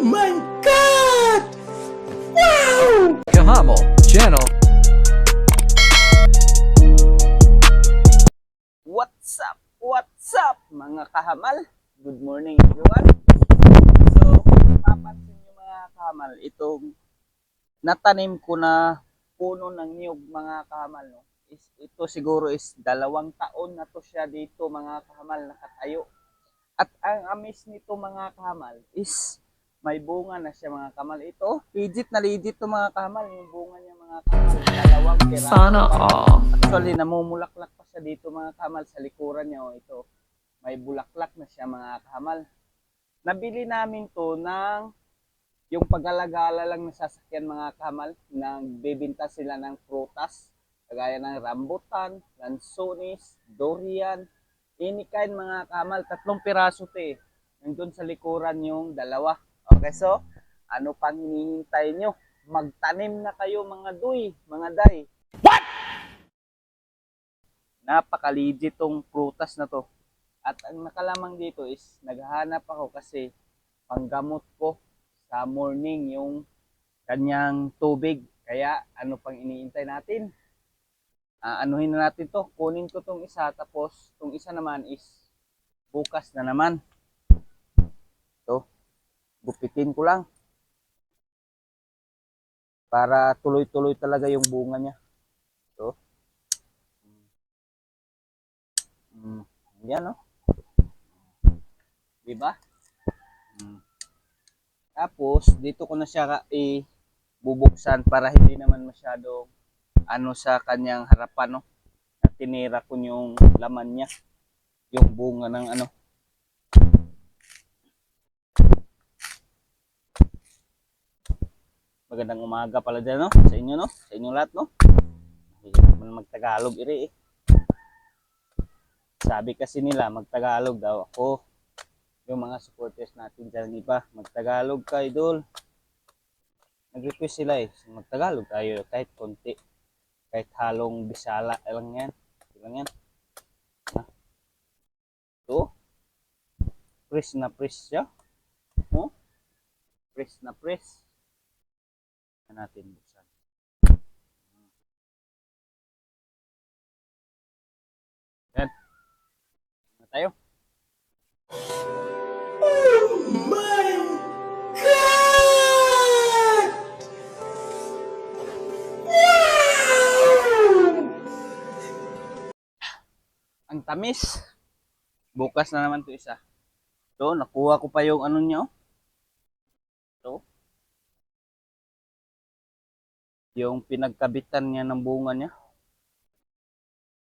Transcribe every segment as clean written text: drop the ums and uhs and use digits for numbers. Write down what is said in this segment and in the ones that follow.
my God! Wow! Kahamo Channel. What's up? What's up mga kahamal? Good morning everyone. So, kung papansin nyo mga kahamal, itong natanim ko na puno ng niyog mga kahamal, no? Ito siguro is 2 taon na to siya dito mga kahamal nakatayo. At ang amis nito mga kahamal is may bunga na siya mga kahamal. Ito, legit to mga kahamal. Yung bunga niya mga kahamal, 2 piraso. Sana all. Actually, namumulaklak pa siya dito mga kahamal sa likuran niya. Oh, ito, may bulaklak na siya mga kahamal. Nabili namin to ng yung pag-alagala lang ng sasakyan mga kahamal. Nagbebenta sila ng prutas. Kagaya ng rambutan, lansones, durian, any kind mga kahamal. 3 piraso to eh. Nandun sa likuran yung 2. Okay, so, ano pang hinihintay nyo? Magtanim na kayo mga duy, mga day. What? Napaka-legit tong prutas na to. At ang nakalamang dito is, naghahanap ako kasi panggamot ko sa morning yung kanyang tubig. Kaya, ano pang iniintay natin? Anuhin na natin to. Kunin ko tong isa, tapos tong isa naman is bukas na naman. To, gupitin ko lang. Para tuloy-tuloy talaga yung bunga niya. To. Yan, no? Diba? Tapos, dito ko na siya bubuksan para hindi naman masyadong ano sa kanyang harapan, no? At tinira ko yung laman niya. Yung bunga ng ano. Magandang umaga pala dyan, no? Sa inyo, no? Sa inyong lahat, no? Mahirap man magtagalog iri eh. Sabi kasi nila, magtagalog daw ako. Yung mga supporters natin dyan, iba, magtagalog ka, idol. Nag-request sila eh, magtagalog tayo kahit konti. Kahit halong bisala lang yan. Lang yan. Ito. Press na press siya. Oh? Press na press. Natin buksan. Yan. Na tayo. Oh my God! Wow! Ang tamis. Bukas na naman to isa. So, nakuha ko pa yung ano nyo. So, yung pinagkabitan niya ng bunga niya.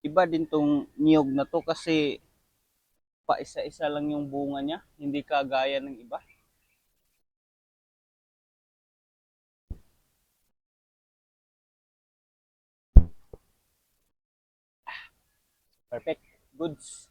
Iba din tong niyog na to kasi pa isa-isa lang yung bunga niya. Hindi kagaya ng iba. Perfect. Goods.